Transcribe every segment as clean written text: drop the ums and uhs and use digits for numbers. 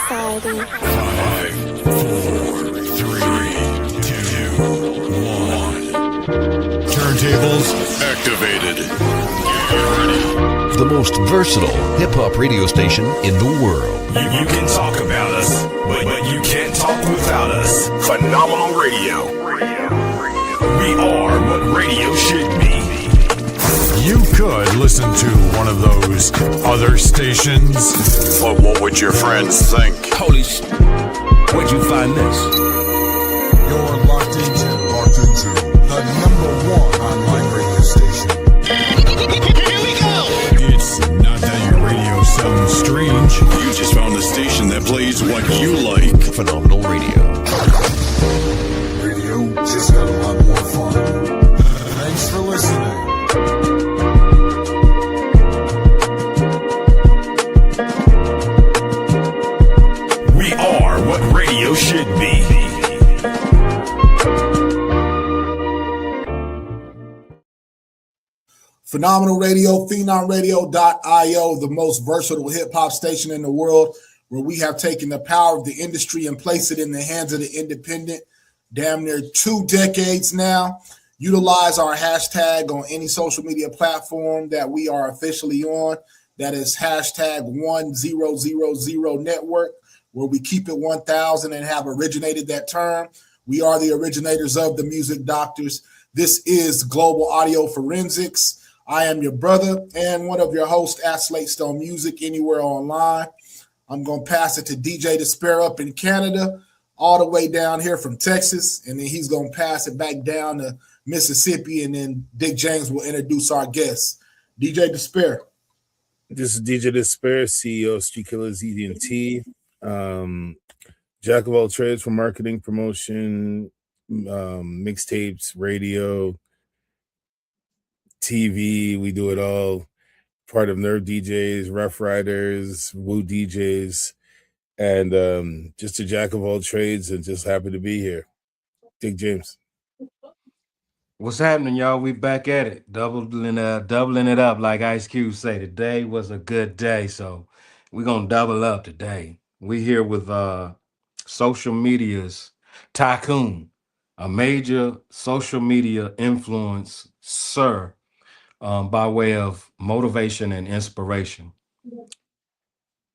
Society. 5, 4, 3, 2, 1. Turntables activated. Get ready. The most versatile hip-hop radio station in the world. You can talk about us, but you can't talk without us. Phenomenal radio. We are what radio should be. You could listen to one of those other stations. But what would your friends think? Holy sh**. Where'd you find this? You're locked into the #1 online radio station. Here we go! It's not that your radio sounds strange. You just found a station that plays what you like. Phenomenal radio. Radio just got a lot more fun. Thanks for listening. We are what radio should be. Phenomenal Radio, PhenomRadio.io, the most versatile hip-hop station in the world, where we have taken the power of the industry and placed it in the hands of the independent. Damn near 2 decades now. Utilize our hashtag on any social media platform that we are officially on. That is hashtag 1000 network, where we keep it 1000 and have originated that term. We are the originators of the Music Doctors. This is Global Audio Forensics. I am your brother and one of your hosts at Slate Stone Music anywhere online. I'm going to pass it to DJ Despair up in Canada, all the way down here from Texas, and then he's going to pass it back down to Mississippi, and then Dick James will introduce our guests. DJ Despair. This is DJ Despair, CEO of Street Killers ED&T. Jack of all trades for marketing, promotion, mixtapes, radio, TV. We do it all. Part of Nerve DJs, Rough Riders, Woo DJs, and just a jack of all trades, and just happy to be here. Dick James. What's happening, y'all? We back at it, doubling it up, like Ice Cube say. Today was a good day, so we're gonna double up today. We here with social media's tycoon, a major social media influencer, by way of motivation and inspiration.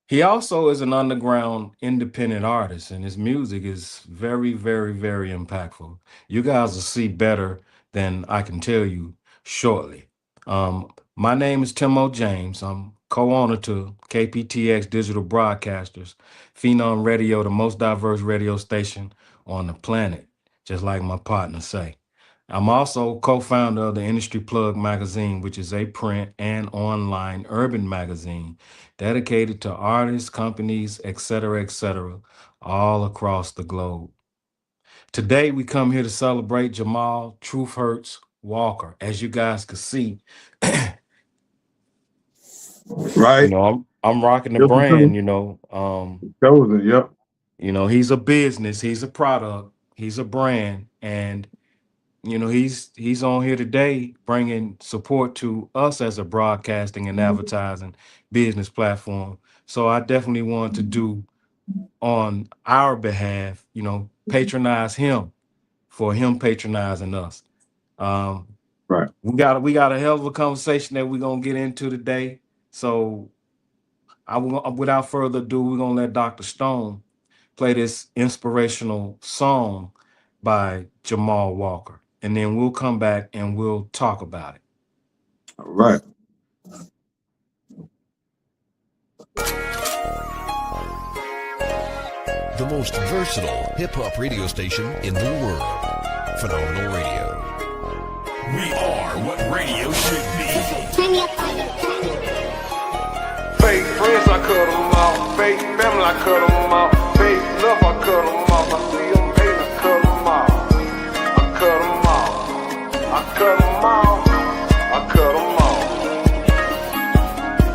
He also is an underground independent artist, and his music is very, very, very impactful. You guys will see better than I can tell you shortly. My name is Timo James. I'm co-owner to KPTX Digital Broadcasters, Phenom Radio, the most diverse radio station on the planet, just like my partner say. I'm also co-founder of the Industry Plug magazine, which is a print and online urban magazine dedicated to artists, companies, etc., all across the globe. Today, we come here to celebrate Jamal Truth Hurts Walker. As you guys can see, Right. I'm rocking the brand, Chosen, yep. He's a business, he's a product, he's a brand, and he's on here today bringing support to us as a broadcasting and advertising business platform. So I definitely want to do on our behalf, patronize him for him patronizing us. Right. We got a hell of a conversation that we're gonna get into today. So without further ado, we're gonna let Dr. Stone play this inspirational song by Jamal Walker, and then we'll come back and we'll talk about it. All right. The most versatile hip-hop radio station in the world. Phenomenal Radio. We are what radio should be. Fake friends, I cut them off. Fake family, I cut them off. Fake love, I cut them off. I see them hate, I cut them off. I cut them off. I cut them off. I cut them off.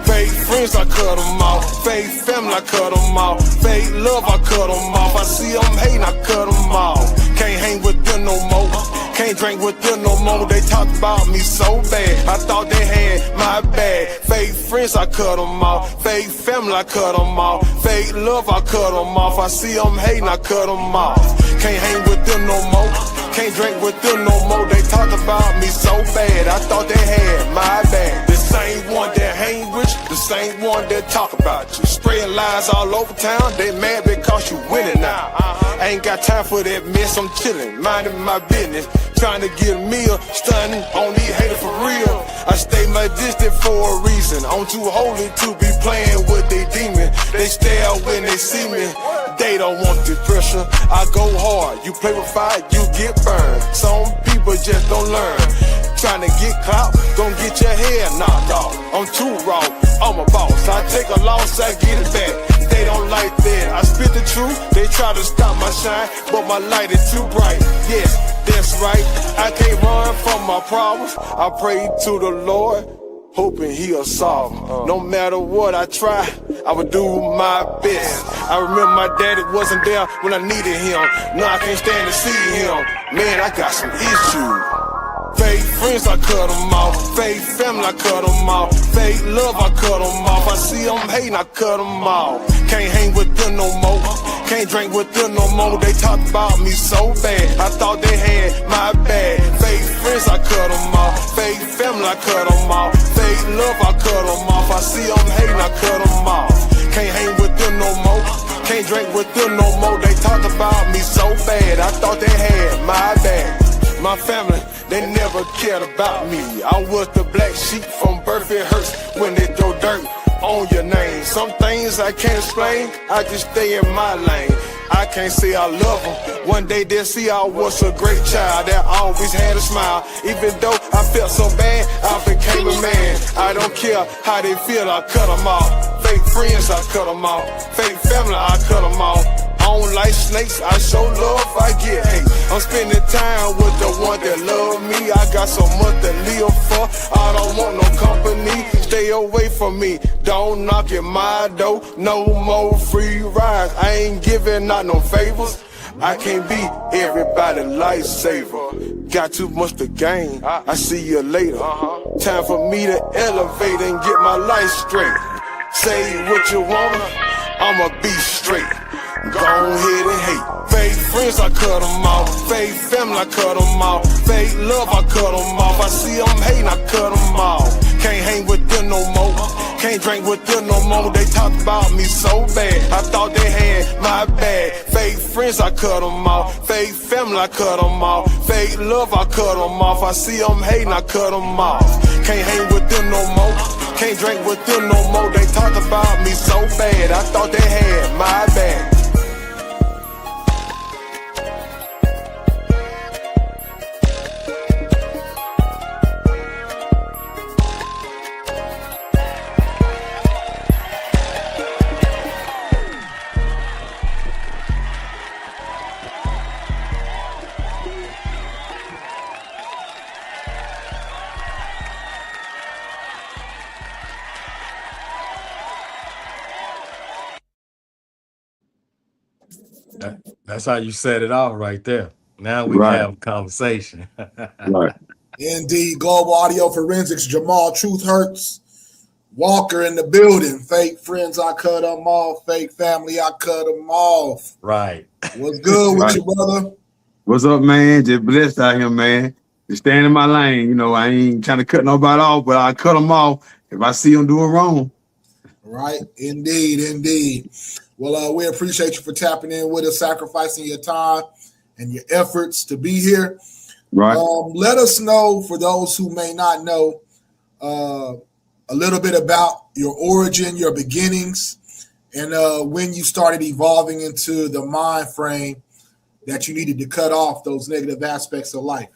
Fake friends, I cut them off. Fake family, I cut them off. Fake love, I cut them off. I see them hate, I cut them off. Can't hang with them no more. Can't drink with them no more, they talk about me so bad. I thought they had my bag. Fake friends, I cut them off. Fake family, I cut them off. Fake love, I cut them off. I see them hating, I cut them off. Can't hang with them no more. Can't drink with them no more, they talk about me so bad. I thought they had my bag. The same one that hang with you, the same one that talk about you. Spraying lies all over town, they mad because you winning now. I ain't got time for that mess, I'm chillin', minding my business. Trying to get a meal, stunning on these haters for real. I stay my distance for a reason. I'm too holy to be playing with they demon. They stare when they see me. They don't want the pressure. I go hard. You play with fire, you get burned. Some people just don't learn. Trying to get clout, gon' get your head knocked off. I'm too raw, I'm a boss. I take a loss, I get it back. They don't like that. I spit the truth, they try to stop my shine, but my light is too bright. Yes, that's right. I can't run from my problems. I pray to the Lord, hoping he'll solve them. No matter what I try, I would do my best. I remember my daddy wasn't there when I needed him. Now I can't stand to see him. Man, I got some issues. Fake friends, I cut them off. Fake family, I cut them off. Fake love, I cut them off. I see them hating, I cut them off. Can't hang with them no more. Can't drink with them no more. They talk about me so bad. I thought they had my bag. Fake friends, I cut them off. Fake family, I cut them off. Fake love, I cut them off. I see them hating, I cut them off. Can't hang with them no more. Can't drink with them no more. They talk about me so bad. I thought they had my bag. My family, they never cared about me. I was the black sheep from birth. It hurts when they throw dirt on your name. Some things I can't explain, I just stay in my lane. I can't say I love them. One day they'll see I was a great child that always had a smile. Even though I felt so bad, I became a man. I don't care how they feel, I cut them off. Fake friends, I cut them off. Fake family, I cut them off. I don't like snakes, I show love, I get hate. I'm spending time with the one that love me. I got so much to live for, I don't want no company. Stay away from me, don't knock at my door. No more free rides, I ain't giving out no favors. I can't be everybody's lifesaver. Got too much to gain, I see you later. Time for me to elevate and get my life straight. Say what you want, I'ma be straight. Go ahead and hate. Fake friends, I cut them off. Fake family, I cut them off. Fake love, I cut them off. I see them hating, I cut them off. Can't hang with them no more. Can't drink with them no more. They talk about me so bad. I thought they had my bag. Fake friends, I cut them off. Fake family, I cut them off. Fake love, I cut them off. I see them hating, I cut them off. Can't hang with them no more. Can't drink with them no more. They talk about me so bad. I thought they had my bag. That's how you set it off right there. Now we can have a conversation. Right. Indeed, Global Audio Forensics, Jamal, Truth Hurts, Walker in the building. Fake friends, I cut them off. Fake family, I cut them off. Right. What's good with you, brother? What's up, man? Just blessed out here, man. Just staying in my lane. You know, I ain't trying to cut nobody off, but I cut them off if I see them doing wrong. Right. Indeed, indeed. Well, we appreciate you for tapping in with us, sacrificing your time and your efforts to be here. Right. Let us know, for those who may not know, a little bit about your origin, your beginnings, and when you started evolving into the mind frame that you needed to cut off those negative aspects of life.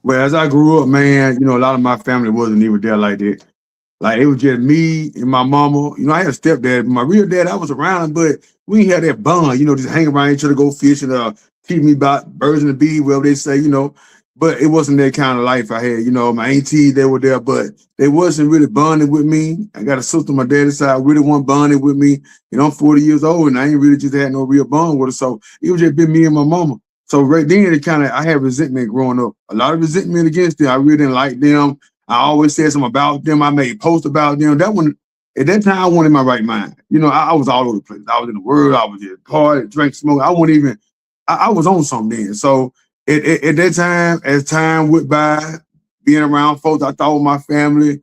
Well, as I grew up, man, you know, a lot of my family wasn't even there like that. Like, it was just me and my mama. You know, I had a stepdad. My real dad, I was around him, but we ain't had that bond, you know, just hang around each other, go fishing, teach me about birds and the bees, whatever they say, you know. But it wasn't that kind of life I had. You know, my aunties, they were there, but they wasn't really bonding with me. I got a sister on my daddy's side, really wasn't bonding with me. You know, I'm 40 years old, and I ain't really just had no real bond with her. So it was just been me and my mama. So right then, I had resentment growing up. A lot of resentment against them. I really didn't like them. I always said something about them. I made posts about them. That one, at that time, I wasn't in my right mind. You know, I was all over the place. I was in the world. I was at party, drink, smoke. I wasn't even. I was on something then. So at that time, as time went by, being around folks I thought were my family,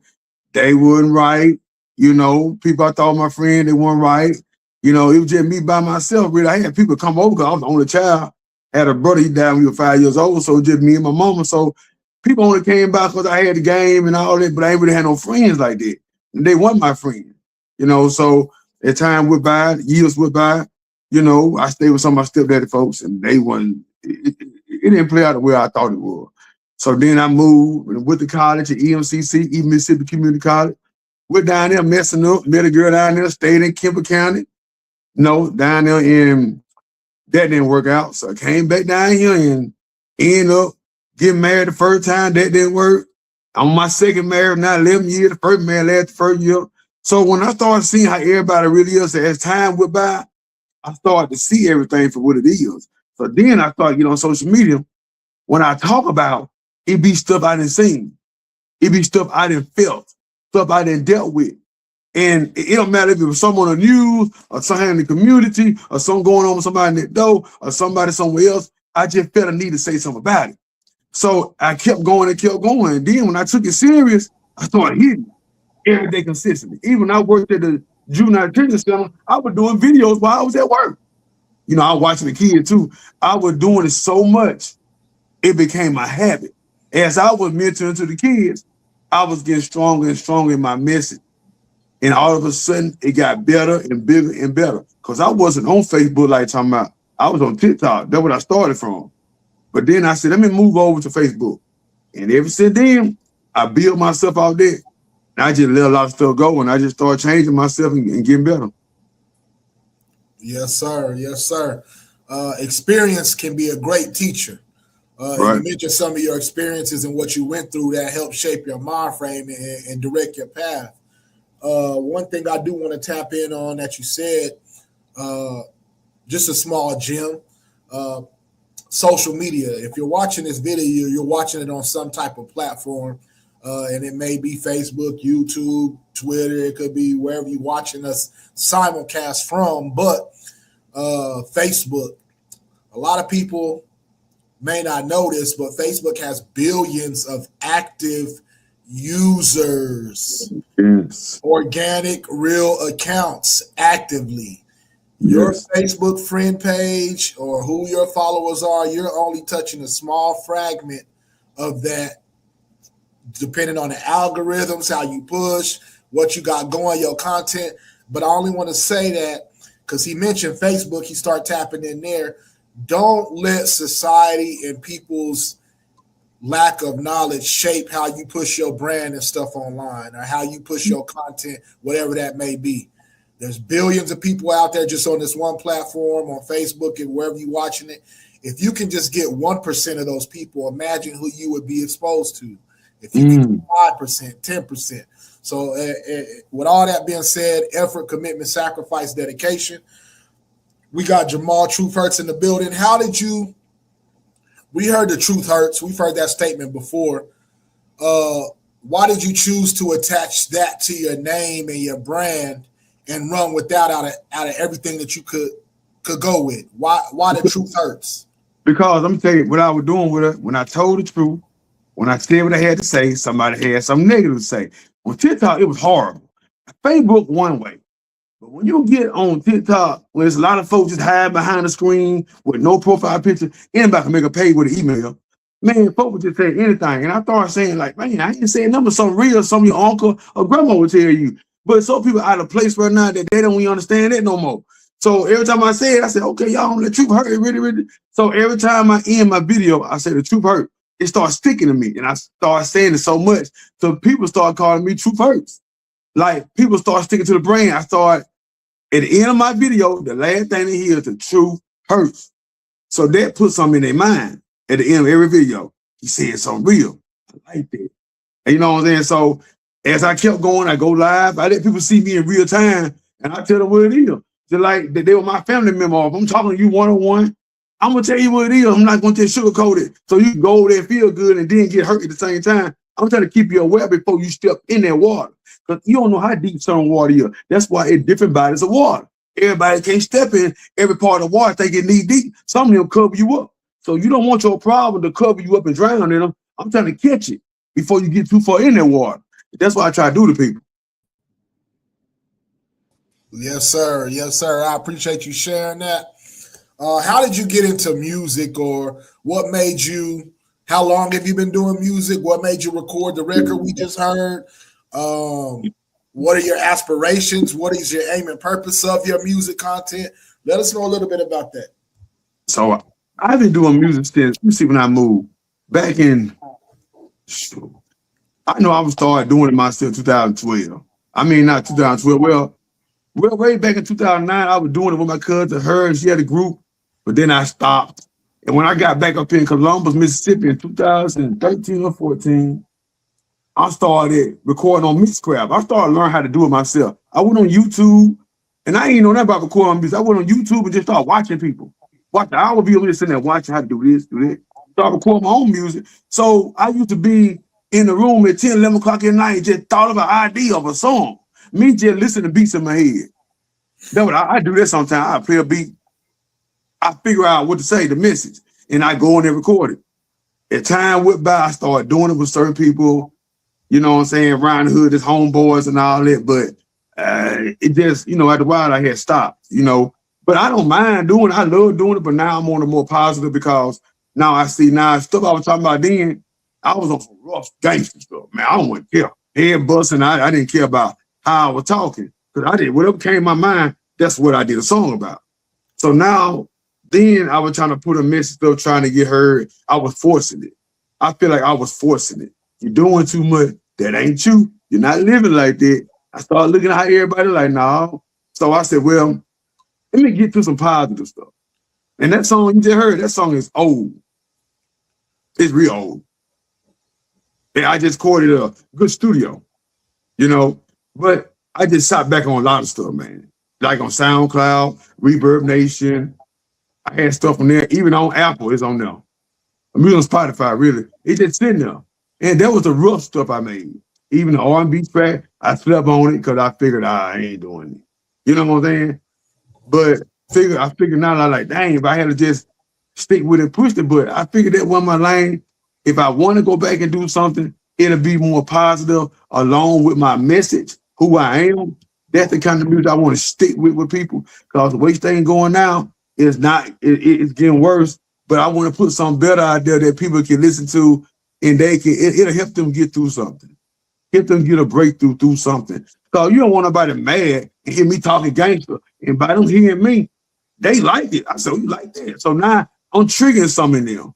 they wasn't right. You know, people I thought my friend, they weren't right. You know, it was just me by myself. Really, I had people come over because I was the only child. I had a brother, he died when he was 5 years old, so just me and my mama. So people only came by because I had the game and all that, but I ain't really had no friends like that. And they weren't my friends. You know, so as time went by, years went by, you know, I stayed with some of my stepdaddy folks, and they wasn't, it didn't play out the way I thought it would. So then I moved and went to college at EMCC, East Mississippi Community College. Went down there messing up, met a girl down there, stayed in Kemper County. No, down there in, that didn't work out. So I came back down here and ended up getting married the first time. That didn't work. I'm on my second marriage now, 11 years. The first marriage lasted the first year. So when I started seeing how everybody really is, as time went by, I started to see everything for what it is. So then I started getting on social media. When I talk about, it be stuff I didn't see. It be stuff I didn't felt, stuff I didn't dealt with. And it don't matter if it was someone on the news or something in the community or something going on with somebody next door or somebody somewhere else. I just felt a need to say something about it. So I kept going and kept going. And then when I took it serious, I started hitting every day consistently. Even when I worked at the juvenile detention center, I was doing videos while I was at work. You know, I was watching the kids too. I was doing it so much, it became a habit. As I was mentoring to the kids, I was getting stronger and stronger in my message. And all of a sudden, it got better and bigger and better. Because I wasn't on Facebook like talking about. I was on TikTok. That's what I started from. But then I said, let me move over to Facebook. And ever since then, I built myself out there. And I just let a lot of stuff go. And I just started changing myself and getting better. Yes, sir. Yes, sir. Experience can be a great teacher. Right. You mentioned some of your experiences and what you went through that helped shape your mind frame and direct your path. One thing I do want to tap in on that you said, just a small gem, social media. If you're watching this video, you're watching it on some type of platform, and it may be Facebook, YouTube, Twitter. It could be wherever you're watching us simulcast from, but Facebook. A lot of people may not know this, but Facebook has billions of active users, yes. Organic, real accounts actively. Your Yes. Facebook friend page or who your followers are, you're only touching a small fragment of that, depending on the algorithms, how you push, what you got going, your content. But I only want to say that because he mentioned Facebook, he started tapping in there. Don't let society and people's lack of knowledge shape how you push your brand and stuff online or how you push your content, whatever that may be. There's billions of people out there just on this one platform, on Facebook and wherever you're watching it. If you can just get 1% of those people, imagine who you would be exposed to. If you can get 5%, 10%. So with all that being said, effort, commitment, sacrifice, dedication. We got Jamal Truth Hurts in the building. How did you, we heard the truth hurts. We've heard that statement before. Why did you choose to attach that to your name and your brand and run with that out of everything that you could go with? Why the truth hurts? Because I'm telling you what I was doing with it. When I told the truth, when I said what I had to say, somebody had something negative to say. On TikTok, it was horrible. Facebook, one way. But when you get on TikTok, when there's a lot of folks just hide behind the screen with no profile picture, anybody can make a page with an email. Man, folks just say anything. And I started saying, like, man, I ain't saying nothing, some real, some your uncle or grandma would tell you. But some people out of place right now that they don't even understand that no more. So every time I say it, I say, okay, y'all, the truth hurt. It really, really. So every time I end my video, I say the truth hurt. It starts sticking to me. And I start saying it so much. So people start calling me Truth Hurts. Like, people start sticking to the brain. I start, at the end of my video, the last thing they hear is the truth hurts. So that puts something in their mind at the end of every video. He said something real. I like that. And you know what I'm saying? So as I kept going, I go live. I let people see me in real time, and I tell them what it is. Just like they were my family member. If I'm talking to you one-on-one, I'm gonna tell you what it is. I'm not gonna just sugarcoat it so you can go over there and feel good and then get hurt at the same time. I'm trying to keep you aware before you step in that water. Because you don't know how deep some water is. That's why it's different bodies of water. Everybody can't step in every part of the water. They get knee deep. Some of them cover you up. So you don't want your problem to cover you up and drown in them. I'm trying to catch it before you get too far in that water. That's what I try to do to people. Yes, sir. Yes, sir. I appreciate you sharing that. How did you get into music, or what made you? How long have you been doing music? What made you record the record we just heard? What are your aspirations? What is your aim and purpose of your music content? Let us know a little bit about that. So I've been doing music since, let me see when I moved. Back in, I know I was started doing it myself 2012. I mean, not 2012. Well, way back in 2009, I was doing it with my cousin, her, and she had a group, but then I stopped. And when I got back up in Columbus, Mississippi in 2013 or 14, I started recording on Mixcraft. I started learning how to do it myself. I went on YouTube, and I ain't know nothing about recording on music. I went on YouTube and just started watching people. Watch the hour video, just sitting there watching how to do this, do that. Started recording my own music. So I used to be in the room at 10, 11 o'clock at night, just thought of an idea of a song. Me just listening to beats in my head. That's what I do that sometimes. I play a beat. I figure out what to say, the message, and I go in and record it. As time went by, I started doing it with certain people, you know what I'm saying, around the hood, his homeboys and all that. But it just, you know, after a while, I had stopped, you know. But I don't mind doing it. I love doing it, but now I'm on a more positive because now I see now stuff I was talking about then, I was on some rough gangster stuff, man. I don't want to care. Head busting, I didn't care about how I was talking. Because I did whatever came in my mind, that's what I did a song about. So now, then I was trying to put a message up, trying to get heard. I was forcing it. I feel like I was forcing it. You're doing too much. That ain't you. You're not living like that. I started looking at how everybody like, no. So I said, well, let me get to some positive stuff. And that song you just heard, that song is old. It's real old. And I just recorded a good studio, you know, but I just shot back on a lot of stuff, man. Like on SoundCloud, Reverb Nation. I had stuff on there. Even on Apple, it's on there. I'm on Spotify, really. It's just sitting there. And that was the rough stuff I made. Even the R&B track, I slept on it because I figured I ain't doing it. You know what I'm saying? But I figured now, I like, dang, if I had to just stick with it, push it. But I figured that wasn't my lane. If I want to go back and do something, it'll be more positive along with my message, who I am. That's the kind of music I want to stick with people, because the way things going now is not, it's getting worse. But I want to put something better out there that people can listen to, and it'll help them get through something. Help them get a breakthrough through something. Because you don't want nobody mad and hear me talking gangster. And by them hearing me, they like it. I said, oh, you like that? So now I'm triggering something in them.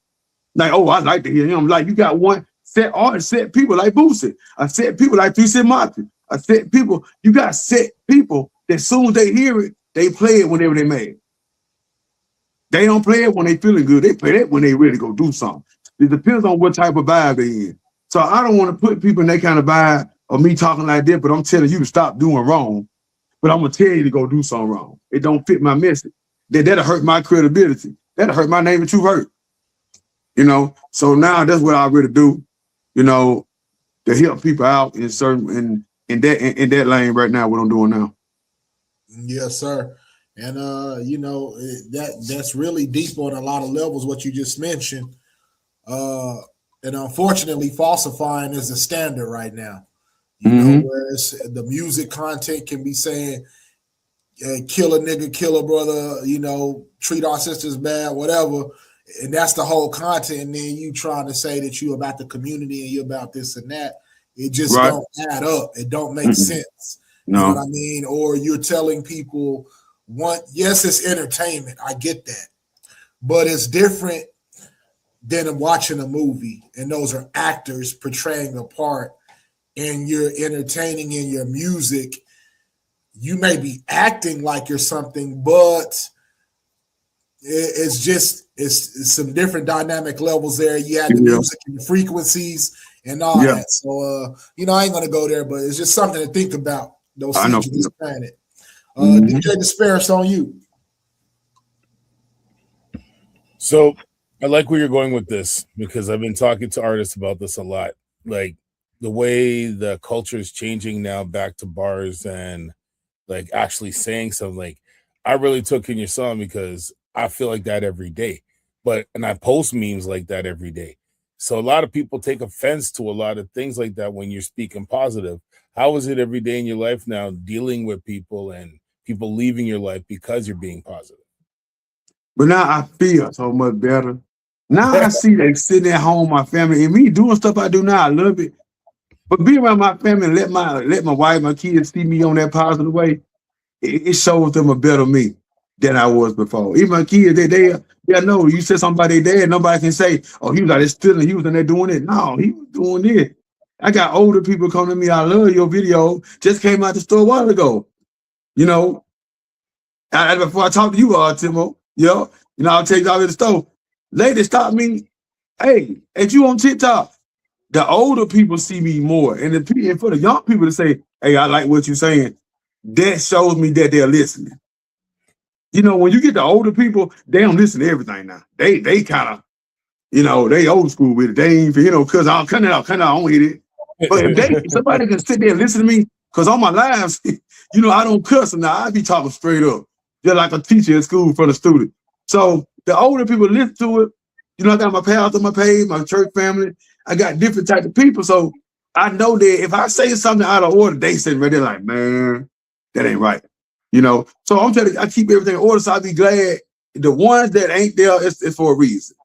Like, oh, I like to hear him. Like, you got one set artist, set people like Boosie. I set people like 3 Cent Mafia. I set people, you got set people that as soon as they hear it, they play it whenever they mad. They don't play it when they feeling good. They play it when they ready to go do something. It depends on what type of vibe they in. So I don't want to put people in that kind of vibe of me talking like that, but I'm telling you to stop doing wrong. But I'm going to tell you to go do something wrong. It don't fit my message. That'll hurt my credibility. That'll hurt my name and truth hurt. You know, so now that's what I really do, you know, to help people out in certain in that lane right now, what I'm doing now. Yes, sir. And you know, that's really deep on a lot of levels, what you just mentioned. And unfortunately, falsifying is the standard right now. You know, whereas the music content can be saying, kill a nigga, kill a brother, you know, treat our sisters bad, whatever. And that's the whole content. And then you trying to say that you about the community and you about this and that. It just don't add up. It don't make sense. No. You know what I mean? Or you're telling people, yes, it's entertainment. I get that. But it's different than watching a movie. And those are actors portraying a part. And you're entertaining in your music. You may be acting like you're something, but it's some different dynamic levels there. You have the music and the frequencies and all that. So, you know, I ain't going to go there, but it's just something to think about. Those things you just planted. DJ Despair, it's on you. So I like where you're going with this because I've been talking to artists about this a lot. Like the way the culture is changing now back to bars and like actually saying something like I really took in your song because I feel like that every day. And I post memes like that every day. So a lot of people take offense to a lot of things like that when you're speaking positive. How is it every day in your life now dealing with people and people leaving your life because you're being positive? But now I feel so much better. Now I see they sitting at home, my family, and me doing stuff I do now. I love it. But being around my family and let my wife, my kids see me on that positive way, it shows them a better me than I was before. Even my kids, they know you said something about their dad, nobody can say, oh, he was out there stealing, he was in there doing it. No, he was doing this. I got older people come to me, I love your video, just came out the store a while ago. You know, before I talk to you, Timo, I'll take you out of the store. Lady stopped me. Hey, ain't you on TikTok? The older people see me more, and for the young people to say, "Hey, I like what you're saying," that shows me that they're listening. When you get the older people, they don't listen to everything now. They kind of, they old school with it. They ain't, because I'll cut it out, I don't hit it. But if somebody can sit there and listen to me, because on my lives, I don't cuss now. I be talking straight up, just like a teacher at school for the student. So the older people listen to it. I got my pals on my page, my church family. I got different types of people. So I know that if I say something out of order, they sitting right there like, man, that ain't right. So I keep everything in order. So I'll be glad the ones that ain't there is for a reason.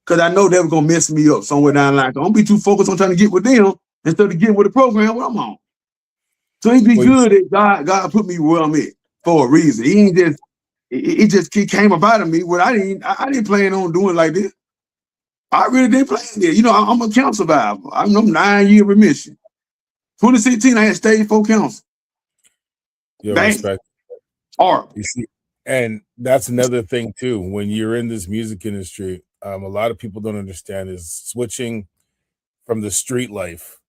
Because I know they were going to mess me up somewhere down the line. Don't be too focused on trying to get with them instead of getting with the program where I'm on. So it'd be good that God put me where I'm at for a reason. He ain't just, he came about of me when I didn't plan on doing like this. I really didn't plan it. I'm a cancer survivor. I'm 9-year remission. 2016, I had stage 4 cancer. Yeah, Bang. respect. Horrible. You see, and that's another thing too. When you're in this music industry, a lot of people don't understand is switching from the street life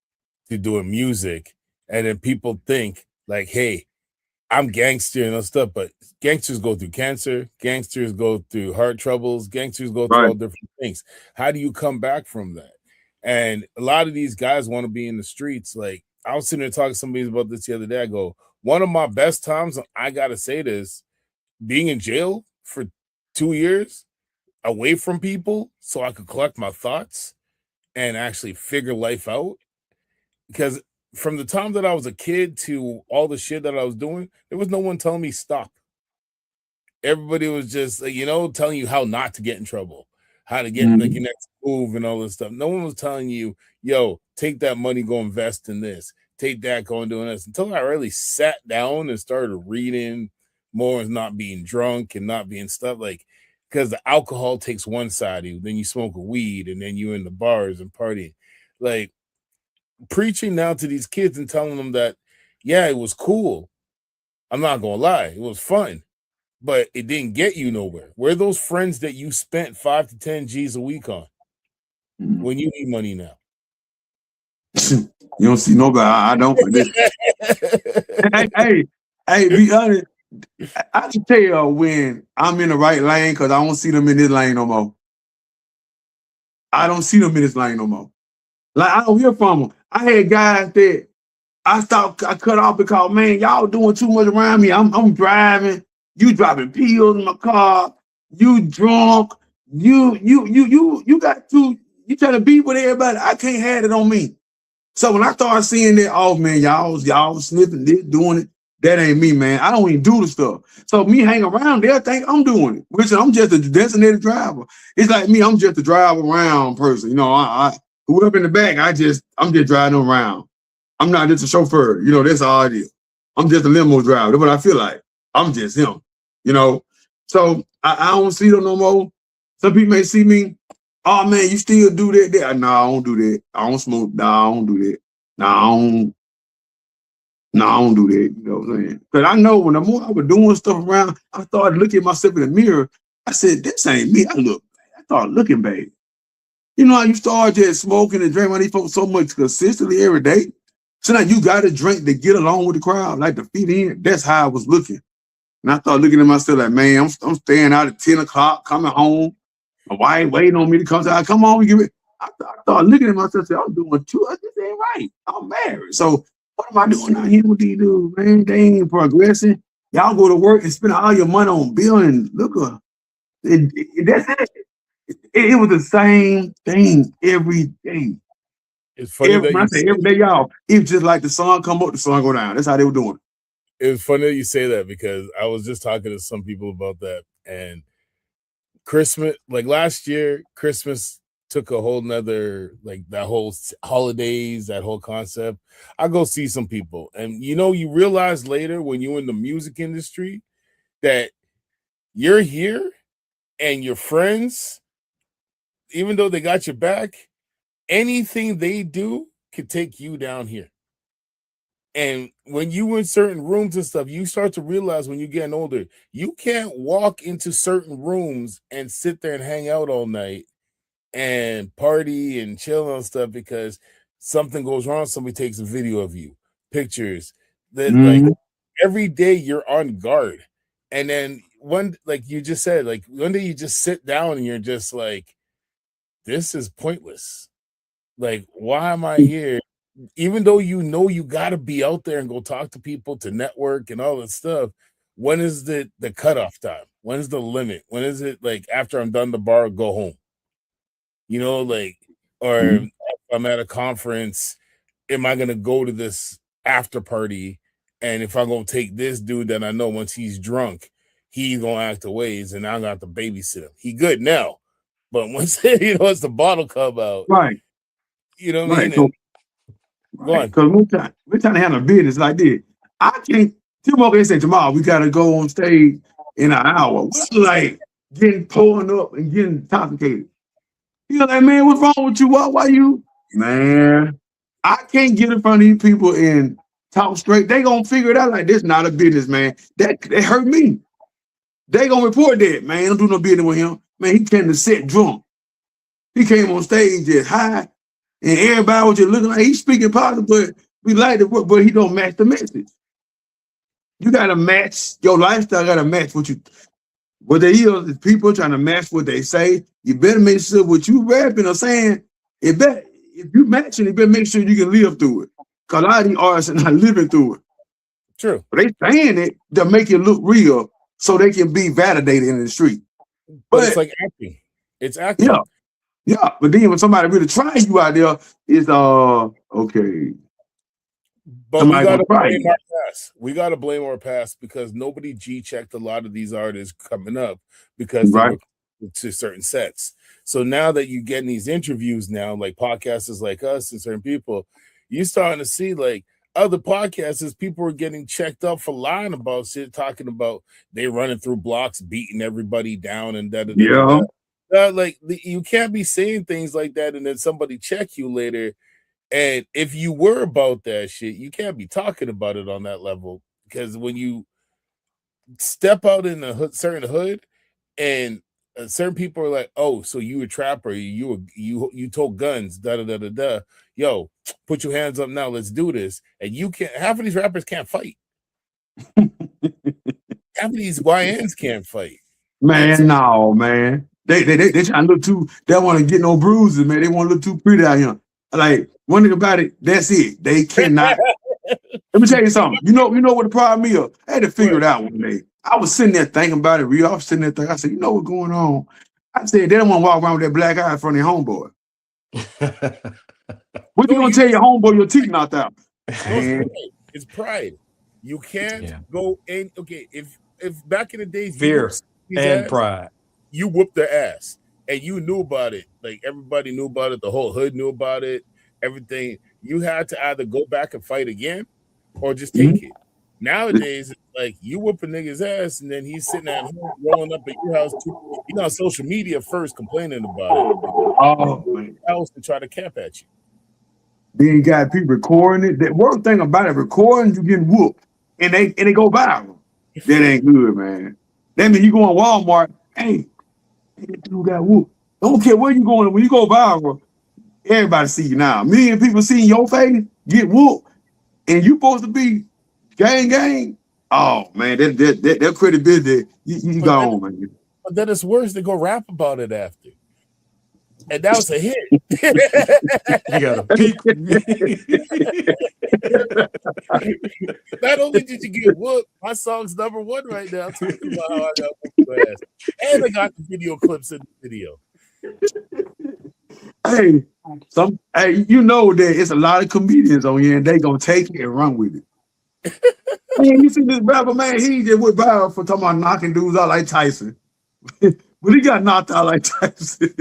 to doing music, and then people think like, "Hey, I'm gangster and all stuff," but gangsters go through cancer, gangsters go through heart troubles, gangsters go through all different things. How do you come back from that? And a lot of these guys want to be in the streets. Like I was sitting there talking to somebody about this the other day. I go, one of my best times, I gotta say this, being in jail for 2 years away from people so I could collect my thoughts and actually figure life out. Because from the time that I was a kid to all the shit that I was doing, there was no one telling me stop. Everybody was just, telling you how not to get in trouble, how to get like your next move and all this stuff. No one was telling you, yo, take that money, go invest in this, take that, go and doing this. Until I really sat down and started reading more and not being drunk and not being stuff like, because the alcohol takes one side of you, then you smoke a weed and then you in the bars and partying. Like preaching now to these kids and telling them that, yeah, it was cool. I'm not gonna lie, it was fun, but it didn't get you nowhere. Where are those friends that you spent 5 to 10 G's a week on when you need money now? You don't see nobody. I don't. hey, be honest. I can tell when I'm in the right lane because I don't see them in this lane no more. I don't see them in this lane no more. Like I don't hear from them. I had guys that I cut off because, man, y'all doing too much around me. I'm driving. You dropping pills in my car. You drunk. You got to. You trying to be with everybody. I can't have it on me. So when I started seeing that, oh man, y'all sniffing this, doing it, that ain't me, man. I don't even do the stuff. So me hang around, they'll think I'm doing it, which I'm just a designated driver. It's like me, I'm just a drive around person. I whoever in the back, I'm just driving around. I'm not just a chauffeur. That's all it is. I'm just a limo driver. That's what I feel like. I'm just him. So I don't see them no more. Some people may see me. Oh man, you still do that? No, I don't do that. I don't smoke. No, I don't do that. No, I don't do that. You know what I'm saying? Because I know when the more I was doing stuff around, I started looking at myself in the mirror. I said, this ain't me. I started looking bad. You know how you start just smoking and drinking these folks so much consistently every day? So now you got to drink to get along with the crowd, like to fit in. That's how I was looking. And I started looking at myself like, man, I'm staying out at 10 o'clock, coming home. My wife waiting on me to come. So I come on, we give it. I started looking at myself. Said, I'm doing two. This ain't right. I'm married. So what am I doing out here with these dudes, man? They ain't progressing. Y'all go to work and spend all your money on building. Look, that's it. It was the same thing every day. It's funny that When I you say say every day, y'all, it was just like the sun come up, the sun go down. That's how they were doing. it's funny that you say that because I was just talking to some people about that. And Christmas, like last year, Christmas took a whole nother, like that whole holidays, that whole concept. I go see some people, and you realize later when you're in the music industry that you're here and your friends, even though they got your back, anything they do could take you down here. And when you in certain rooms and stuff, you start to realize when you're getting older, you can't walk into certain rooms and sit there and hang out all night and party and chill and stuff because something goes wrong. Somebody takes a video of you, pictures that like every day you're on guard. And then like you just said, like one day you just sit down and you're just like, this is pointless. Like, why am I here? Even though you got to be out there and go talk to people to network and all that stuff, when is the cutoff time? When is the limit? When is it like after I'm done the bar, go home? Like, or if I'm at a conference, am I going to go to this after party? And if I'm going to take this dude that I know once he's drunk, he's going to act the ways and I'm going to have to babysit him. He good now. But once, once the bottle come out, Right. you know what I mean? So, because we're trying to handle business like this. I can't. T-Mobile say tomorrow we gotta go on stage in an hour. We're like getting pulling up and getting intoxicated. Like, man, what's wrong with you? Why you, man? I can't get in front of these people and talk straight. They gonna figure it out like this. Not a business, man. That hurt me. They gonna report that, man. Don't do no business with him, man. He came to set drunk. He came on stage just high. And everybody was just looking like he's speaking positive, but we like it, but he don't match the message. You gotta match your lifestyle. Gotta match what they hear. Is people trying to match what they say. You better make sure what you rapping or saying. If you matching, you better make sure you can live through it. Cause a lot of these artists are not living through it. True. But they saying it to make it look real, so they can be validated in the street. But it's like acting. It's acting. Yeah. Yeah, but then when somebody really tries you out there, it's okay. But somebody we gotta blame our past. We gotta blame our past because nobody G-checked a lot of these artists coming up because they were to certain sets. So now that you get in these interviews now, like podcasters like us and certain people, you're starting to see like other podcasters, people are getting checked up for lying about shit, talking about they running through blocks, beating everybody down and da da da da. Like you can't be saying things like that and then somebody check you later. And if you were about that shit, you can't be talking about it on that level because when you step out in a certain hood and certain people are like, "Oh, so you a trapper? You told guns? Da da da da da. Yo, put your hands up now. Let's do this." And you can't. Half of these rappers can't fight. Half of these YNs can't fight. Man, no, man. They trying to look too. They want to get no bruises, man. They want to look too pretty out here. Like one thing about it, that's it. They cannot. Let me tell you something. You know what the problem is? I had to figure it out one day. I was sitting there thinking about it real. I was sitting there thinking, I said, you know what's going on? I said, they don't want to walk around with that black eye in front of their homeboy. What you gonna tell your homeboy your teeth knocked out? It's pride. You can't go in. Okay, if back in the days, fear and pride, you whooped their ass and you knew about it. Like everybody knew about it. The whole hood knew about it. Everything. You had to either go back and fight again or just take it. Nowadays, it's like you whoop a nigga's ass and then he's sitting at home rolling up at your house. You know, on social media first complaining about it. Oh, man. House to try to cap at you. Then you got people recording it. The worst thing about it, recording, you getting whooped. And they go viral. That ain't good, man. That means you go on Walmart, hey, that dude got whooped. Don't care where you going. When you go viral, everybody see you now. Million people seeing your face, get whooped, and you supposed to be gang. Oh man, that credibility, you gone, man. But then it's worse. They go rap about it after. and that was a hit. You got a peak. Not only did you get whooped, my song's #1 right now. Talking about how I got whooped your ass, and I got the video clips in the video. Hey, you know that it's a lot of comedians on here, and they gonna take it and run with it. Man, you see this rapper, man, he just went viral for talking about knocking dudes out like Tyson. But he got knocked out like Tyson.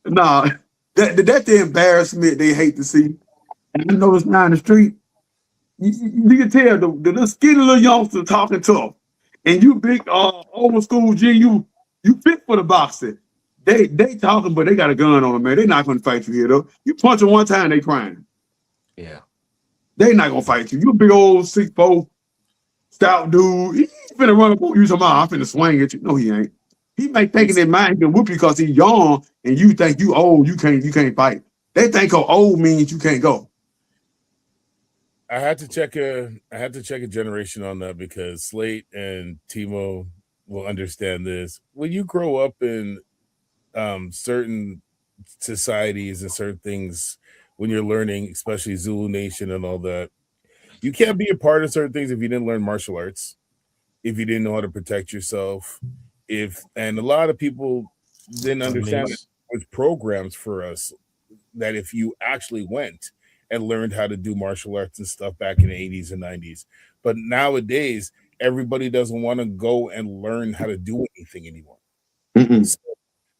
Nah, that's the embarrassment they hate to see. And you notice now in the street, you can tell the little skinny little youngster talking tough. And you big old school G, you fit for the boxing. They talking, but they got a gun on them, man. They not gonna fight you here though. You punch them one time, they crying. Yeah. They not gonna fight you. You a big old 6'4", stout dude. He finna run up on you tomorrow. I'm finna swing at you. No, he ain't. He may think in his mind he can whoop you because he's young and you think you old, you can't fight. They think old means you can't go. I had to check a generation on that because Slate and Timo will understand this. When you grow up in certain societies and certain things, when you're learning, especially Zulu Nation and all that, you can't be a part of certain things if you didn't learn martial arts, if you didn't know how to protect yourself, and a lot of people didn't understand it with programs for us that if you actually went and learned how to do martial arts and stuff back in the 80s and 90s. But nowadays, everybody doesn't want to go and learn how to do anything anymore. So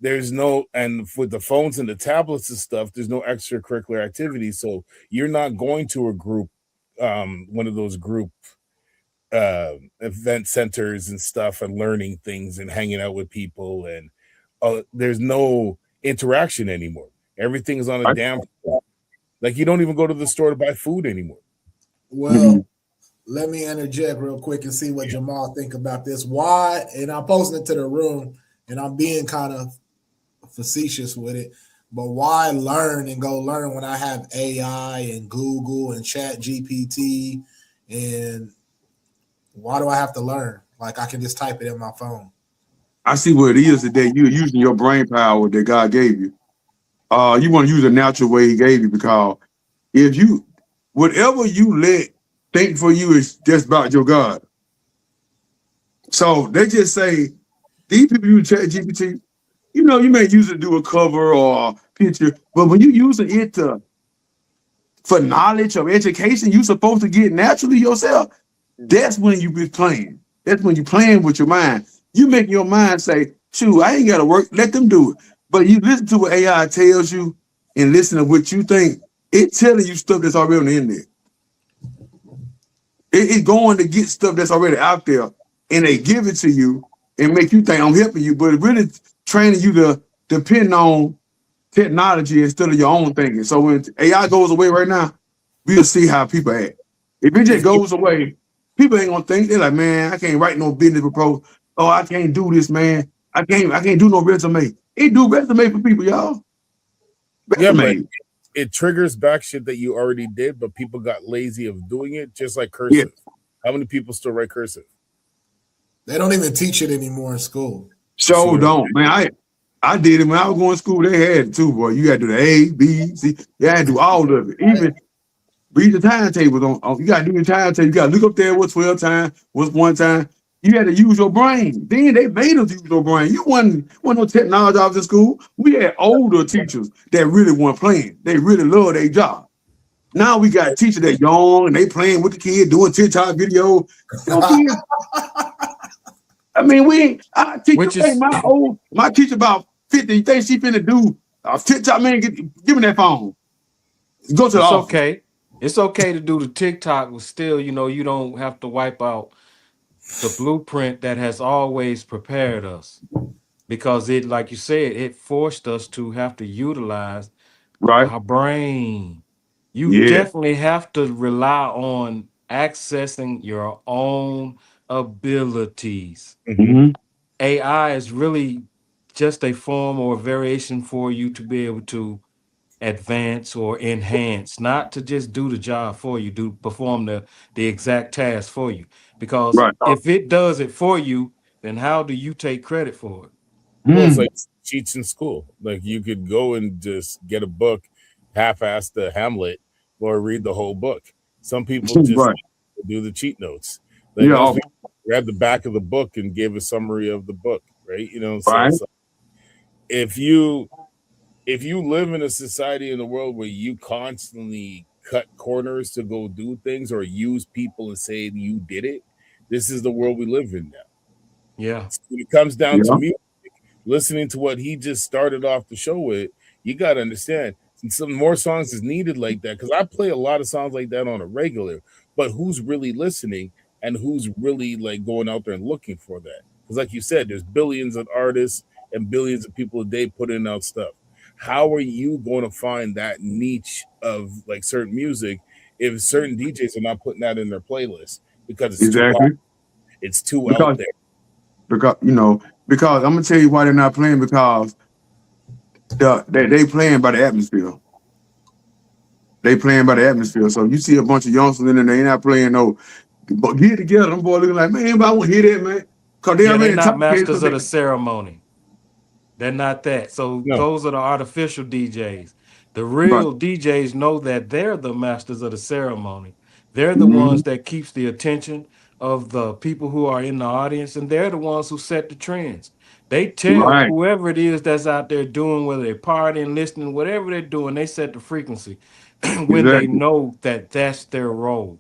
there's no, and with the phones and the tablets and stuff, there's no extracurricular activity. So you're not going to a group, one of those group event centers and stuff and learning things and hanging out with people. And there's no interaction anymore. Everything's on a damn phone. Like you don't even go to the store to buy food anymore. Well, let me interject real quick and see what Jamal think about this. Why? And I'm posting it to the room, and I'm being kind of facetious with it. But why learn and go learn when I have AI and Google and Chat GPT? And why do I have to learn? Like I can just type it in my phone. I see what it is today. You're using your brain power that God gave you. You want to use a natural way he gave you because if you, whatever you let think for you is just about your God. So they just say, these people use Chat GPT, you know, you may use it to do a cover or a picture, but when you using it for knowledge or education, you're supposed to get naturally yourself. That's when you be playing. That's when you're playing with your mind. You make your mind say, shoot, I ain't got to work. Let them do it. But you listen to what AI tells you and listen to what you think. It's telling you stuff that's already on the internet. It's going to get stuff that's already out there, and they give it to you and make you think I'm helping you, but it's really training you to depend on technology instead of your own thinking. So when AI goes away right now, we'll see how people act. If it just goes away, people ain't gonna think. They're like, man, I can't write no business proposal. Oh, I can't do this, man. I can't do no resume. It do resume for people, y'all. Resume. Yeah, but it triggers back shit that you already did, but people got lazy of doing it, just like cursive. Yeah. How many people still write cursive? They don't even teach it anymore in school. So don't, man. I did it when I was going to school. They had it too, boy. You got to do the A, B, C. You had to do all of it. Even read the timetable. You got to do your timetable. You got to look up there what's 12 times, what's 1 time. You had to use your brain. Then they made us use your brain. You wasn't no technology officer in school. We had older teachers that really weren't playing. They really loved their job. Now we got teachers that young and they playing with the kids, doing TikTok video. I mean, my teacher about 50. You think she finna do a TikTok, man? Give me that phone. Go to the office. Okay. It's okay to do the TikTok, but still, you don't have to wipe out the blueprint that has always prepared us, because it, like you said, it forced us to have to utilize our brain. You definitely have to rely on accessing your own abilities. Mm-hmm. AI is really just a form or a variation for you to be able to advance or enhance, not to just do the job for you, perform the exact task for you. Because if it does it for you, then how do you take credit for it? Well, it's Mm. like cheats in school. Like you could go and just get a book, half-ass the Hamlet, or read the whole book. Some people just Right. do the cheat notes. Like Yeah. most people read the back of the book and gave a summary of the book, right? So Right. it's like if you if you live in a society in the world where you constantly cut corners to go do things or use people and say you did it, this is the world we live in now. Yeah. When it comes down to Yeah. music, listening to what he just started off the show with, you got to understand some more songs is needed like that because I play a lot of songs like that on a regular. But who's really listening and who's really like going out there and looking for that? Because, like you said, there's billions of artists and billions of people a day putting out stuff. How are you going to find that niche of like certain music if certain DJs are not putting that in their playlist because it's too hot, Exactly. it's too out Because there? because I'm gonna tell you why they're not playing because they playing by the atmosphere. They playing by the atmosphere. So you see a bunch of youngsters in there, they not playing no. But get together, them boys looking like, man, but I want to hear that, man. Cause they Yeah, they already not talking. masters Cause of they, the ceremony. They're not that. So No, those are the artificial DJs. The right. real DJs know that they're the masters of the ceremony. They're the Mm-hmm. ones that keeps the attention of the people who are in the audience, and they're the ones who set the trends. They tell Right. whoever it is that's out there doing, whether they're partying, listening, whatever they're doing, they set the frequency when they Exactly. know that that's their role.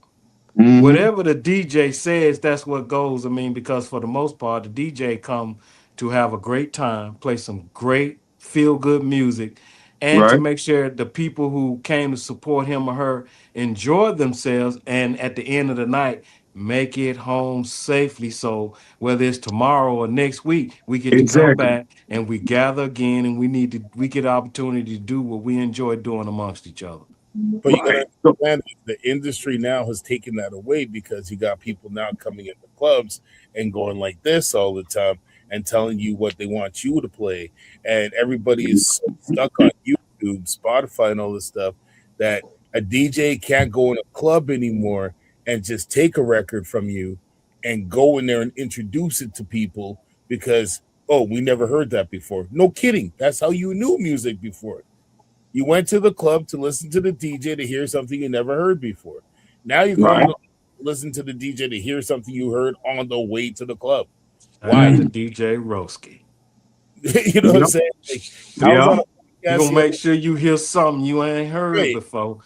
Mm-hmm. Whatever the DJ says, that's what goes. I mean, because for the most part, the DJ come to have a great time, play some great feel good music, and to Right. make sure the people who came to support him or her enjoy themselves, and at the end of the night, make it home safely. So whether it's tomorrow or next week, we get to come Exactly. back and we gather again, and we get an opportunity to do what we enjoy doing amongst each other. but you gotta Right. So, understand that the industry now has taken that away because you got people now coming into clubs and going like this all the time and telling you what they want you to play. And everybody is so stuck on YouTube, Spotify, and all this stuff that a DJ can't go in a club anymore and just take a record from you and go in there and introduce it to people because, oh, we never heard that before. No kidding. That's how you knew music before. You went to the club to listen to the DJ to hear something you never heard before. Now you're going right. to listen to the DJ to hear something you heard on the way to the club. Shout out Why? to Mm. DJ Roski. You know what I'm Yeah. saying? Like, I was Yeah. on a You're podcast gonna the make other sure you hear something you ain't heard day. before.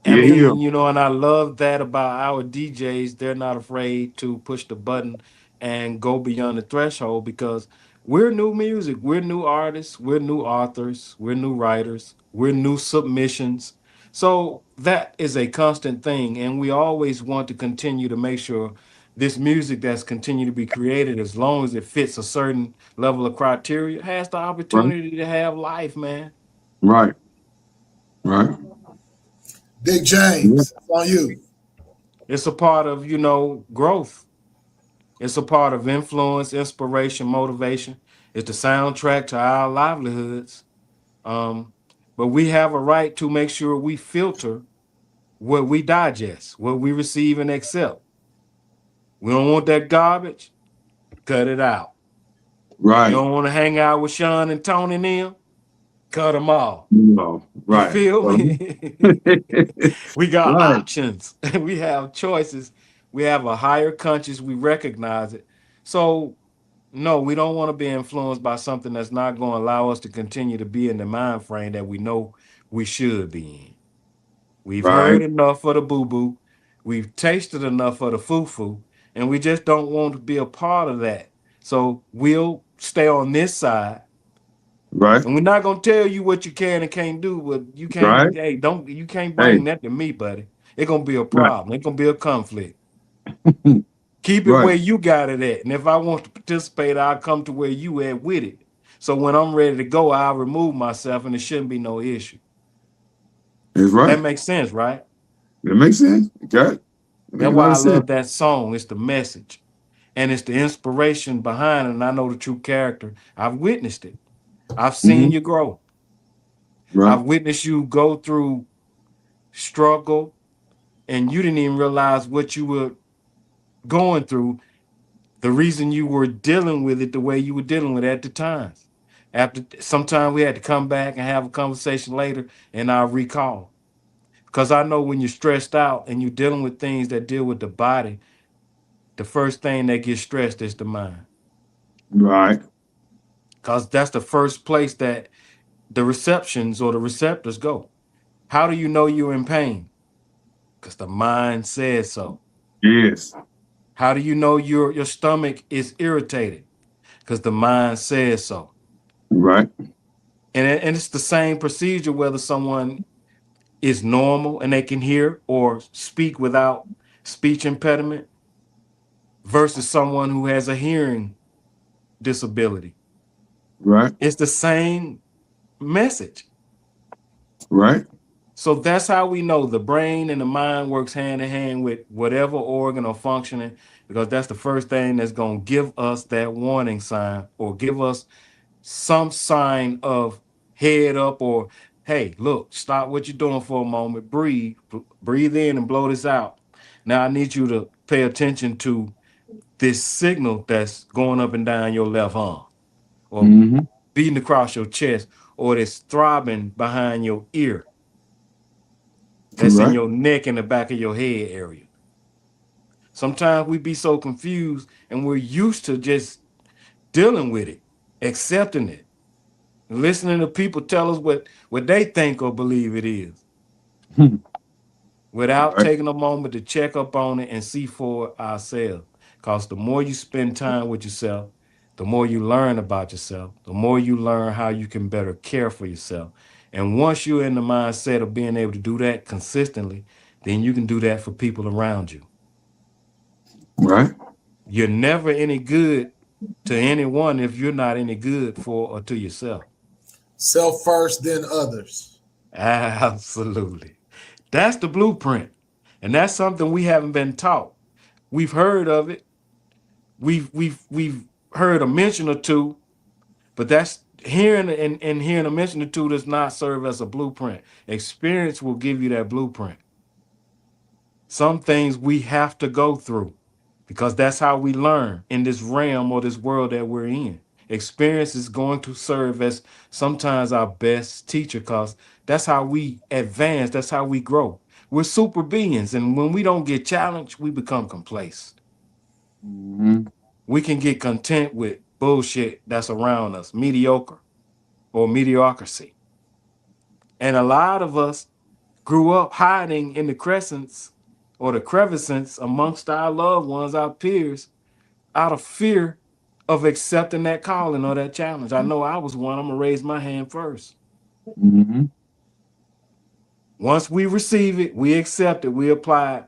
I Yeah. Yeah. mean, and I love that about our DJs. They're not afraid to push the button and go beyond the threshold because we're new music, we're new artists, we're new authors, we're new writers, we're new submissions. So that is a constant thing, and we always want to continue to make sure this music that's continued to be created, as long as it fits a certain level of criteria, has the Right. opportunity to have life, man. Right. Right. Big Yeah. James, it's on you. It's a part of, growth. It's a part of influence, inspiration, motivation. It's the soundtrack to our livelihoods. Um, but we have a right to make sure we filter what we digest, what we receive and accept. We don't want that garbage. Cut it out. You Right. don't want to hang out with Sean and Tony and them. Cut them off. No. You Right. feel me? We got Right. options. We have choices. We have a higher conscious. We recognize it. So no, we don't want to be influenced by something that's not going to allow us to continue to be in the mind frame that we know we should be in. We've Right. heard enough of the boo boo. We've tasted enough of the foo foo, and we just don't want to be a part of that. So we'll stay on this side, Right. and we're not gonna tell you what you can and can't do. But you Right. can't, hey, don't you can't Hey. bring that to me, buddy. It's gonna be a Right. problem. It's gonna be a conflict. Keep it Right. where you got it at. And if I want to participate, I'll come to where you at with it. So when I'm ready to go, I'll remove myself and it shouldn't be no issue. That's That right. makes sense, right? That makes sense. Okay. That make That's a lot why I of sense. love that song. It's the message and it's the inspiration behind it. And I know the true character. I've witnessed it. I've Hmm. seen you grow. Right. I've witnessed you go through struggle and you didn't even realize what you were going through, the reason you were dealing with it the way you were dealing with it at the time. After sometime we had to come back and have a conversation later, and I recall. Because I know when you're stressed out and you're dealing with things that deal with the body, the first thing that gets stressed is the mind. Right. Because that's the first place that the receptions or the receptors go. How do you know you're in pain? Because the mind says so. Yes. How do you know your stomach is irritated? Because the mind says so. Right. And it's the same procedure whether someone is normal and they can hear or speak without speech impediment versus someone who has a hearing disability. Right. It's the same message. Right. So that's how we know the brain and the mind works hand in hand with whatever organ or functioning, because that's the first thing that's going to give us that warning sign or give us some sign of head up or, hey, look, stop what you're doing for a moment, breathe in and blow this out. Now I need you to pay attention to this signal that's going up and down your left arm or Mm-hmm. beating across your chest or that's throbbing behind your ear. That's in Right. your neck and the back of your head area. Sometimes we be so confused and we're used to just dealing with it, accepting it, listening to people tell us what they think or believe it is without Right. taking a moment to check up on it and see for ourselves. Because the more you spend time with yourself, the more you learn about yourself, the more you learn how you can better care for yourself. And once you're in the mindset of being able to do that consistently, then you can do that for people around you. Right. You're never any good to anyone if you're not any good for or to yourself. Self first, then others. Absolutely. That's the blueprint. And that's something we haven't been taught. We've heard of it. We've heard a mention or two, but that's and hearing a mention or two does not serve as a blueprint. Experience will give you that blueprint. Some things we have to go through because that's how we learn in this realm or this world that we're in. Experience is going to serve as sometimes our best teacher because that's how we advance, that's how we grow. We're super beings, and when we don't get challenged, we become complacent. Mm-hmm. We can get content with bullshit that's around us, mediocre or mediocrity. And a lot of us grew up hiding in the crescents or the crevices amongst our loved ones, our peers, out of fear of accepting that calling or that challenge. I know I was one. I'm gonna raise my hand first. Mm-hmm. Once we receive it, we accept it, we apply it.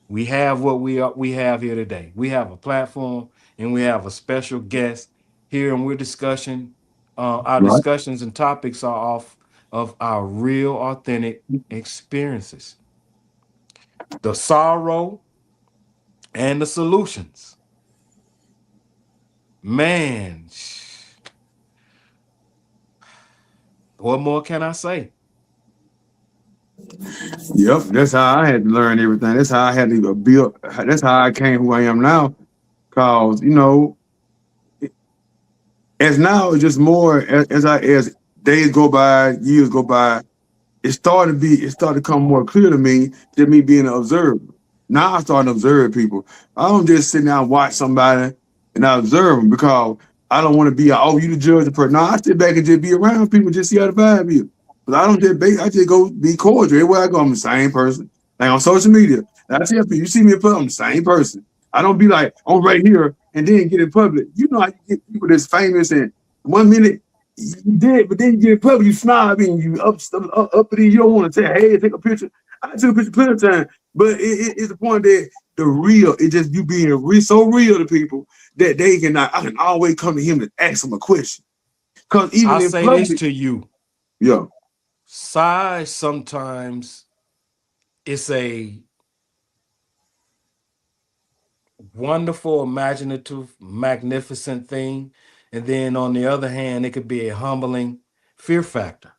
We have what we have here today. We have a platform and we have a special guest here, and we're discussing. Our Right. discussions and topics are off of our real, authentic experiences, the sorrow and the solutions. Man, what more can I say? Yep. That's how I had to learn everything. That's how I had to build. That's how I came who I am now. Cause as now it's just more as days go by, years go by, it started to come more clear to me than me being an observer. Now I start to observe people. I don't just sit down and watch somebody and I observe them because I don't want to be you the judge the person. No, I sit back and just be around people, just see how the vibe is. But I don't I just go be cordial. Everywhere I go, I'm the same person. Like on social media. And I tell people, you see me in public, I'm the same person. I don't be like, I'm right here and then get in public. You know how you get people that's famous and 1 minute you did, but then you get in public, you snobby and you uppity. You don't want to say, hey, take a picture. I took a picture plenty of time, but it's the point that the real, it just you being so real to people that I can always come to him and ask him a question. Because even I'll in say this public, to you. yeah, Size sometimes it's a wonderful, imaginative, magnificent thing. And then on the other hand, it could be a humbling fear factor.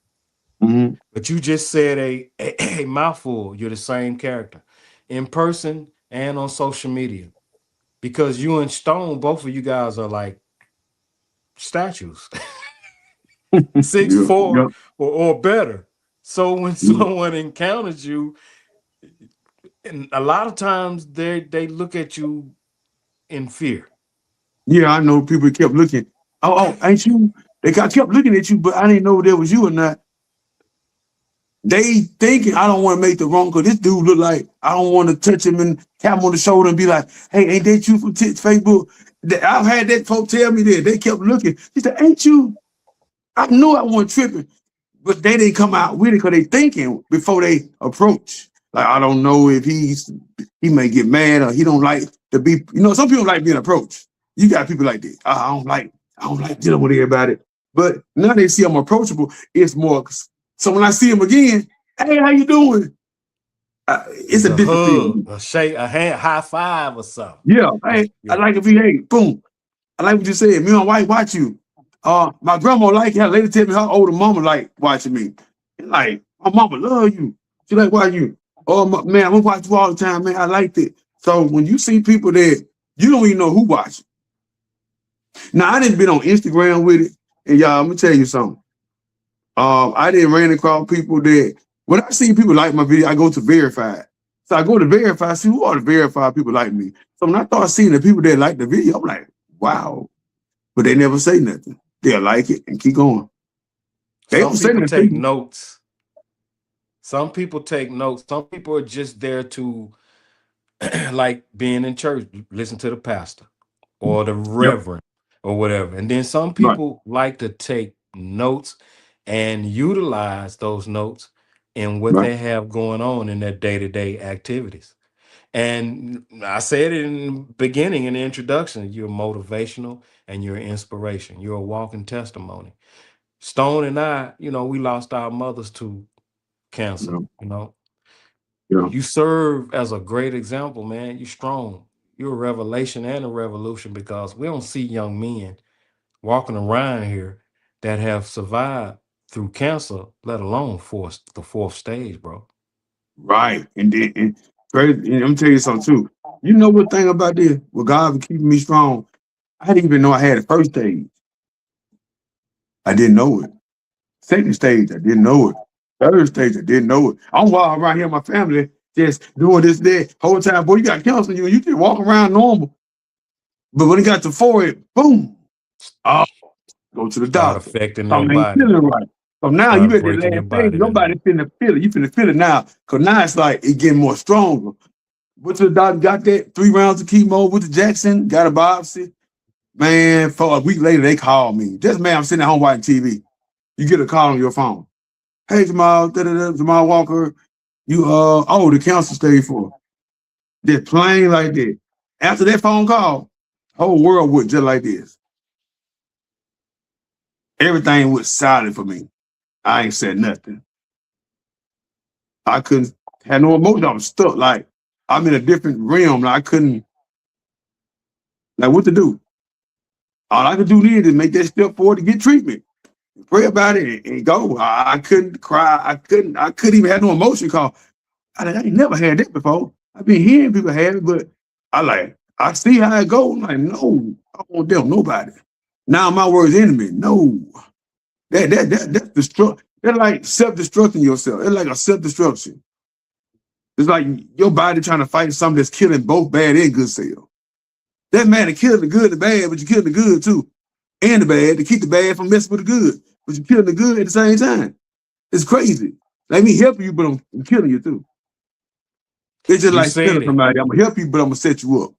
mm-hmm, But you just said a mouthful. You're the same character in person and on social media. Because you and Stone, both of you guys are like statues, 6'4" Yeah. or better. So when someone encounters you, and a lot of times they look at you in fear. Yeah, I know people kept looking. Ain't you? Kept looking at you, but I didn't know if that was you or not. They thinking I don't want to make the wrong because this dude look like I don't want to touch him and tap him on the shoulder and be like, hey, ain't that you from Facebook? I've had that folks tell me that. They kept looking. He said, ain't you? I knew I wasn't tripping, but they didn't come out with it because they thinking before they approach. Like, I don't know if he may get mad or he don't like to be, some people like being approached. You got people like that. I don't like dealing with everybody. But now they see I'm approachable, it's more. So when I see him again, hey, how you doing? It's a different hug, feeling. a shake, a hand, high five, or something. Yeah, hey, I like if hey, boom. I like what you said. Me and my wife watch you. My grandma like it. Later tell me her older mama like watching me. And like, my mama love you. She like watching you. Oh, man, I'm gonna watch you all the time, man. I liked it. So when you see people that you don't even know who watching. Now, I didn't been on Instagram with it. And y'all, I'm gonna tell you something. I didn't ran across people that when I see people like my video, I go to verified. So I go to verify, see who are the verified people like me. So when I start seeing the people that like the video, I'm like, wow. But they never say nothing. They'll like it and keep going. They Some don't say people take nothing. notes. Some people take notes. Some people are just there to like being in church, listen to the pastor or the Yep. reverend or whatever. And then some Right. people like to take notes and utilize those notes in what Right. they have going on in their day-to-day activities. And I said it in the beginning, in the introduction, you're motivational and you're inspiration. You're a walking testimony. Stone and I, we lost our mothers to cancer. Yeah. Yeah. You serve as a great example, man. You're strong. You're a revelation and a revolution because we don't see young men walking around here that have survived through cancer, let alone the fourth stage, bro. Right. And then crazy, and I'm telling you something too. You know what thing about this? Well, God was keeping me strong. I didn't even know I had a first stage. I didn't know it. Second stage, I didn't know it. Third stage, I didn't know it. I'm walking around here, my family just doing this, that whole time. Boy, you got cancer, you just walk around normal. But when it got to 4, boom. Oh, go to the Start doctor. affecting your Something ain't body. feeling right. So now you Start at the breaking your last stage. body Nobody tonight. finna feel it. You finna feel it now. Because now it's like it getting more stronger. Went to the doctor, got that 3 rounds of chemo with the Jackson, got a biopsy. Man, for a week later, they called me. Just man, I'm sitting at home watching TV. You get a call on your phone. Hey, Jamal, Jamal Walker, you, the cancer stage 4. Just plain like that. After that phone call, whole world went just like this. Everything was silent for me. I ain't said nothing. I couldn't have no emotion. I was stuck. Like, I'm in a different realm. Like, I couldn't, like, what to do? All I could do then is make that step forward to get treatment. Pray about it and go. I couldn't cry. I couldn't even have no emotion because I ain't never had that before. I've been hearing people have it, but I see how it goes. I'm like, no, I don't want them, nobody. Now my worst enemy. No. That's destruct. That's like self-destructing yourself. It's like a self-destruction. It's like your body trying to fight something that's killing both bad and good cells. That man is killing the good and the bad, but you're killing the good too. And the bad to keep the bad from messing with the good. But you're killing the good at the same time. It's crazy. Let me help you, but I'm killing you too. It's just You like said telling it. somebody, I'm gonna help you, but I'm gonna set you up.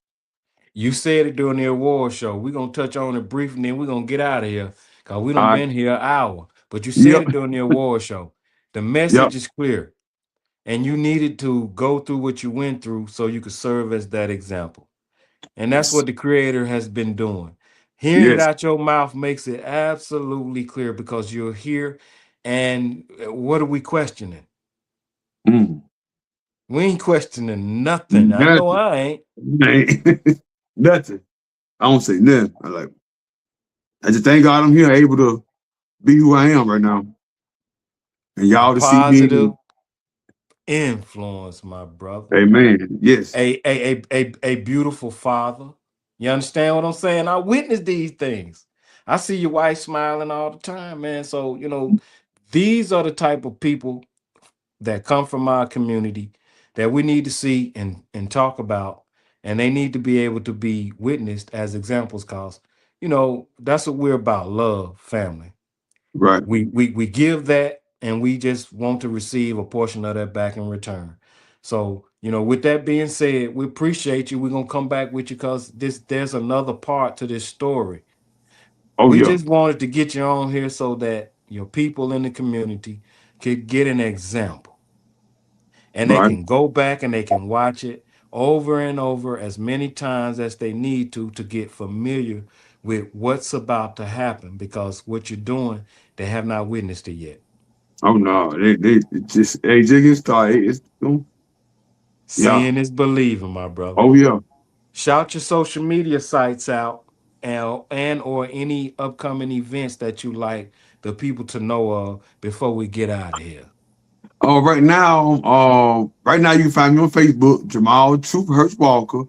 You said it during the award show. We're gonna touch on it briefly, and then we're gonna get out of here. Cause we All done right. been here an hour. But you said Yep. it during the award show. The Yep. message is clear. And you needed to go through what you went through so you could serve as that example. And that's Yes. what the creator has been doing. Hearing it Yes. out your mouth makes it absolutely clear because you're here. And what are we questioning? Mm. We ain't questioning nothing. I know Nothing. I ain't. Nothing. I don't say nothing. I just thank God I'm here, able to be who I am right now. And A y'all to see me. positive influence, my brother. Amen. Yes. A beautiful father. You understand what I'm saying? I witnessed these things. I see your wife smiling all the time, man. So, these are the type of people that come from our community that we need to see and talk about, and they need to be able to be witnessed as examples, cause that's what we're about: love, family. Right. We give that, and we just want to receive a portion of that back in return. So, with that being said, we appreciate you. We're gonna come back with you because there's another part to this story. Oh We yeah. just wanted to get you on here so that your people in the community could get an example, and they Right. can go back and they can watch it over and over as many times as they need to get familiar with what's about to happen, because what you're doing, they have not witnessed it yet. Oh no. They just just get started. Yeah. Seeing is believing, my brother. Oh yeah. Shout your social media sites out, and or any upcoming events that you like the people to know of before we get out of here. Right now you can find me on Facebook, Jamal Truth Hurts Walker.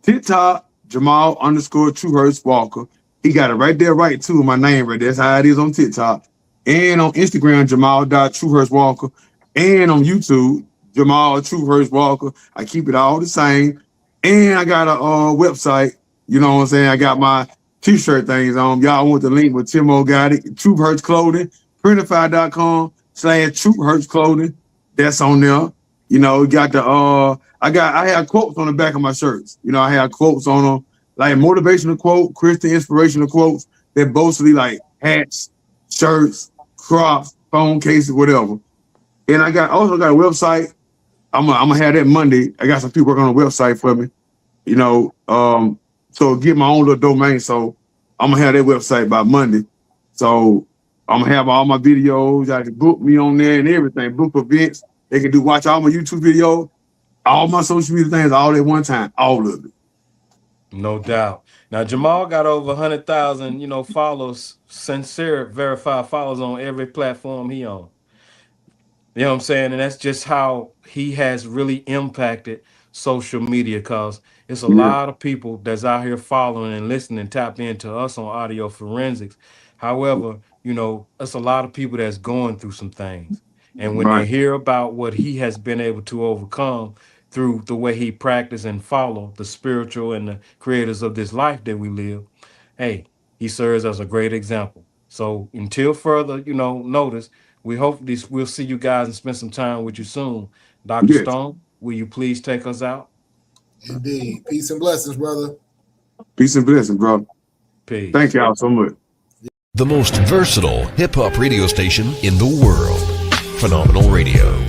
TikTok, Jamal underscore True Hurst Walker. He got it right there, right too. My name right there. That's how it is on TikTok. And on Instagram, Jamal.TrueHurst Walker. And on YouTube, Jamal True Hurst Walker. I keep it all the same. And I got a website. You know what I'm saying? I got my t-shirt things on. Y'all want the link, but Timo got it. True Hurst Clothing, printify.com/True Hurst Clothing. That's on there. Got the I have quotes on the back of my shirts. I have quotes on them, like motivational quote, Christian inspirational quotes. They're mostly like hats, shirts, crops, phone cases, whatever. And I also got a website. I'm gonna have that Monday. I got some people working on a website for me. So get my own little domain. So I'm gonna have that website by Monday. So I'm gonna have all my videos. I can book me on there and everything. Book events. They can watch all my YouTube videos, all my social media things, all at one time, all of it. No doubt. Now Jamal got over 100,000, followers, sincere, verified followers on every platform he on. You know what I'm saying? And that's just how he has really impacted social media, because it's a Yeah, lot of people that's out here following and listening, tap into us on audio forensics. However, it's a lot of people that's going through some things. And when they right. hear about what he has been able to overcome through the way he practiced and follow the spiritual and the creators of this life that we live, hey, he serves as a great example. So until further, notice, we'll see you guys and spend some time with you soon. Dr. Yes. Stone, will you please take us out? Indeed. Peace and blessings, brother. Peace and blessing, bro. Thank Peace. y'all so much. The most versatile hip hop radio station in the world. Phenomenal Radio.